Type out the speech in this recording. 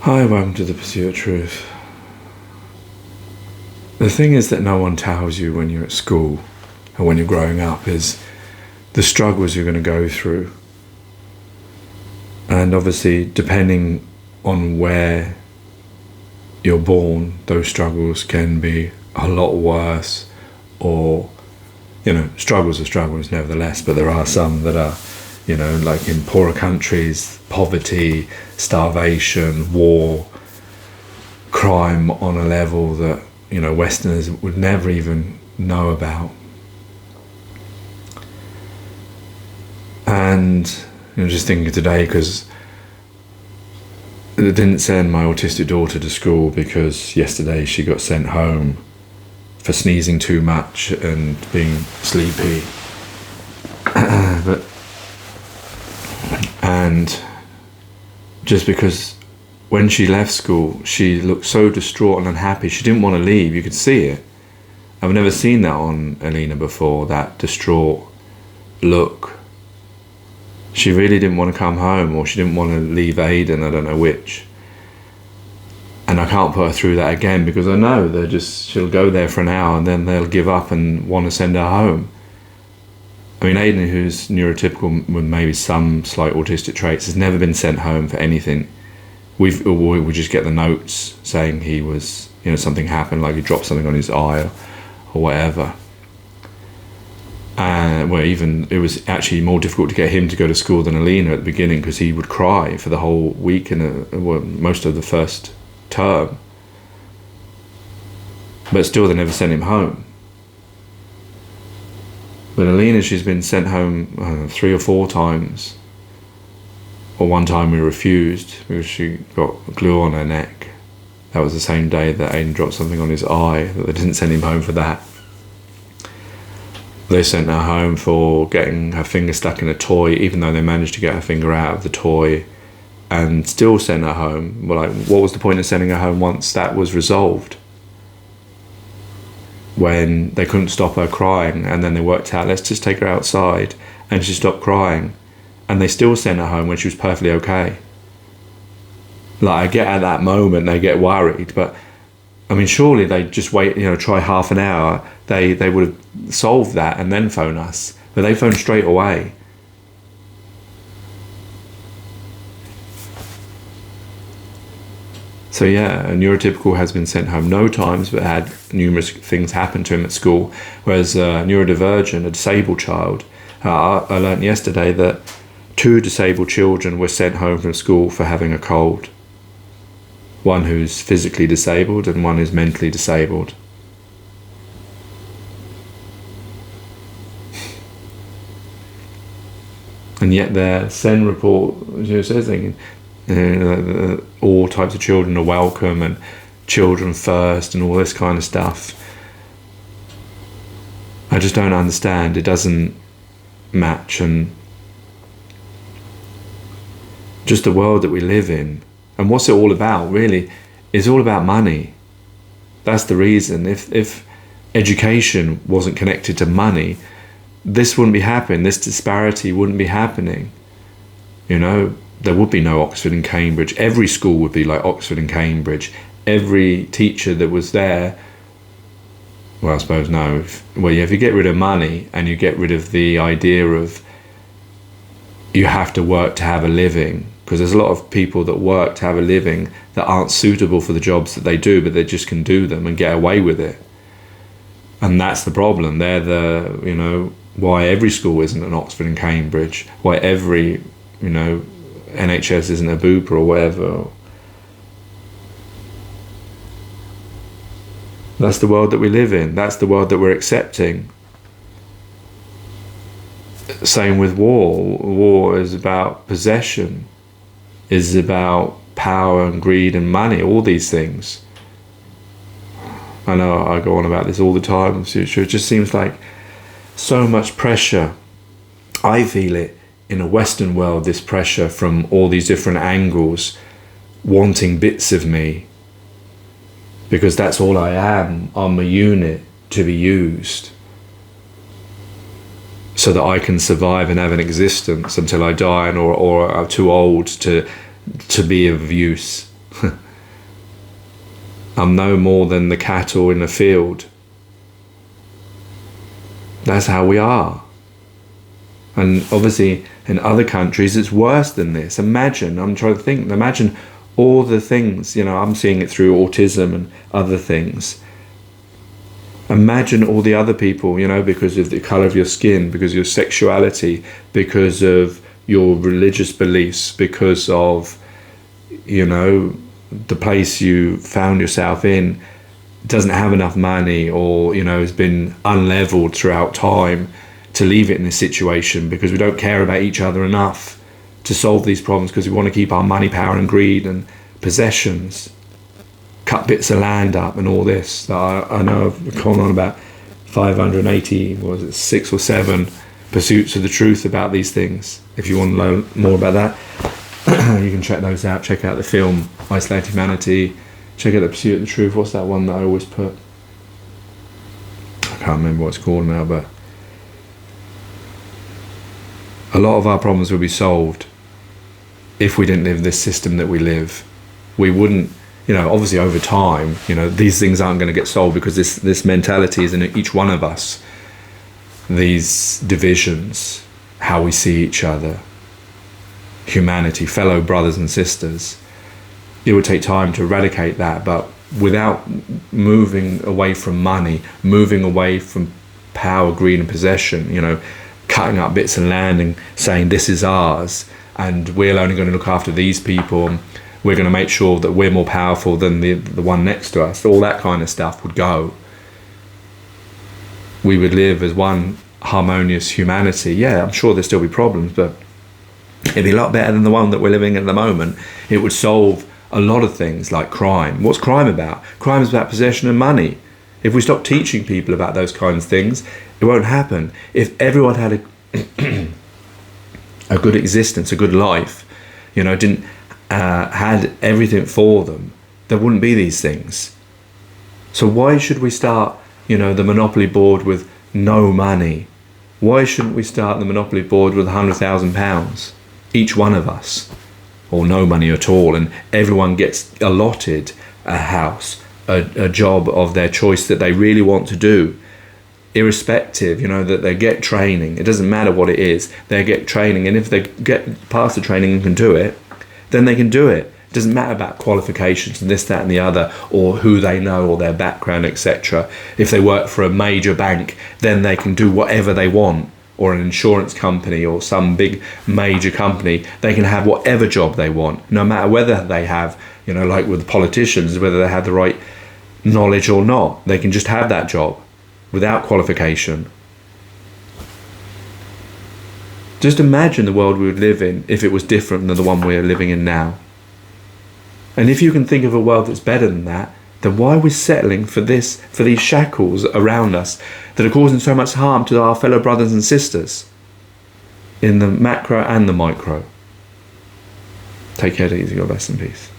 Hi, welcome to the Pursuit of Truth. The thing is that no one tells you when you're at school or when you're growing up is the struggles you're going to go through. And obviously, depending on where you're born, those struggles can be a lot worse, or, struggles are struggles nevertheless, but there are some that are, like in poorer countries, poverty, starvation, war, crime on a level that, Westerners would never even know about. And, just thinking today, because I didn't send my autistic daughter to school because yesterday she got sent home for sneezing too much and being sleepy. And just because when she left school, she looked so distraught and unhappy. She didn't want to leave. You could see it. I've never seen that on Alina before, that distraught look. She really didn't want to come home, or she didn't want to leave Aiden, I don't know which. And I can't put her through that again, because I know she'll go there for an hour and then they'll give up and want to send her home. I mean, Aiden, who's neurotypical with maybe some slight autistic traits, has never been sent home for anything. We just get the notes saying he was, something happened, like he dropped something on his eye or whatever. It was actually more difficult to get him to go to school than Alina at the beginning, because he would cry for the whole week and most of the first term. But still, they never sent him home. But Alina, she's been sent home 3 or 4 times. Or one time we refused because she got glue on her neck. That was the same day that Aiden dropped something on his eye, but they didn't send him home for that. They sent her home for getting her finger stuck in a toy, even though they managed to get her finger out of the toy, and still sent her home. Well, what was the point of sending her home once that was resolved? When they couldn't stop her crying, and then they worked out, let's just take her outside, and she stopped crying, and they still sent her home when she was perfectly okay. Like, I get at that moment they get worried, but I mean, surely they'd just wait, try half an hour. They would have solved that and then phone us, but they phoned straight away. So yeah, a neurotypical has been sent home no times, but had numerous things happen to him at school. Whereas a neurodivergent, a disabled child, I learnt yesterday that 2 disabled children were sent home from school for having a cold. One who's physically disabled and one who's mentally disabled. And yet their SEN report says all types of children are welcome and children first and all this kind of stuff. I just don't understand. It doesn't match, and just the world that we live in. And what's it all about, really? It's all about money. That's the reason. If education wasn't connected to money, this wouldn't be happening. This disparity wouldn't be happening. There would be no Oxford and Cambridge. Every school would be like Oxford and Cambridge. Every teacher that was there, well, I suppose no. If you get rid of money and you get rid of the idea of you have to work to have a living, because there's a lot of people that work to have a living that aren't suitable for the jobs that they do, but they just can do them and get away with it. And that's the problem. They're why every school isn't an Oxford and Cambridge, why every, NHS isn't a Bupa or whatever. That's the world that we live in. That's the world that we're accepting. Same with war. War is about possession, is about power and greed and money, all these things. I know I go on about this all the time. It just seems like so much pressure. I feel it in a Western world, this pressure from all these different angles, wanting bits of me, because that's all I am. I'm a unit to be used so that I can survive and have an existence until I die, or I'm too old to be of use. I'm no more than the cattle in a field. That's how we are. And obviously in other countries it's worse than this. Imagine, I'm trying to think, imagine all the things, I'm seeing it through autism and other things. Imagine all the other people, because of the colour of your skin, because of your sexuality, because of your religious beliefs, because of, the place you found yourself in doesn't have enough money, or, has been unleveled throughout time to leave it in this situation because we don't care about each other enough to solve these problems, because we want to keep our money, power and greed and possessions, cut bits of land up and all this. I know I've gone on about 580, was it 6 or 7 pursuits of the truth about these things. If you want to learn more about that, you can check those out. Check out the film Isolated Humanity, check out the Pursuit of the Truth. What's that one that I always put? I can't remember what it's called now, but a lot of our problems would be solved if we didn't live this system that we live. We wouldn't, obviously over time, these things aren't going to get solved because this mentality is in each one of us. These divisions, how we see each other, humanity, fellow brothers and sisters. It would take time to eradicate that, but without moving away from money, moving away from power, greed and possession, cutting up bits of land and saying this is ours and we're only going to look after these people, and we're going to make sure that we're more powerful than the one next to us, all that kind of stuff would go. We would live as one harmonious humanity. Yeah, I'm sure there'd still be problems, but it'd be a lot better than the one that we're living in at the moment. It would solve a lot of things like crime. What's crime about? Crime is about possession and money. If we stop teaching people about those kinds of things, it won't happen. If everyone had a good existence, a good life, didn't had everything for them, there wouldn't be these things. So why should we start, the Monopoly board with no money? Why shouldn't we start the Monopoly board with £100,000, each one of us, or no money at all, and everyone gets allotted a house, a job of their choice that they really want to do, irrespective, that they get training. It doesn't matter what it is, they get training, and if they get past the training and can do it, then they can do it. It doesn't matter about qualifications and this, that and the other, or who they know or their background, etc. If they work for a major bank, then they can do whatever they want, or an insurance company or some big major company. They can have whatever job they want, no matter whether they have, like with politicians, whether they have the right knowledge or not. They can just have that job without qualification. Just imagine the world we would live in if it was different than the one we're living in now. And if you can think of a world that's better than that, then why are we settling for these shackles around us that are causing so much harm to our fellow brothers and sisters in the macro and the micro? Take care, easy, God bless and peace.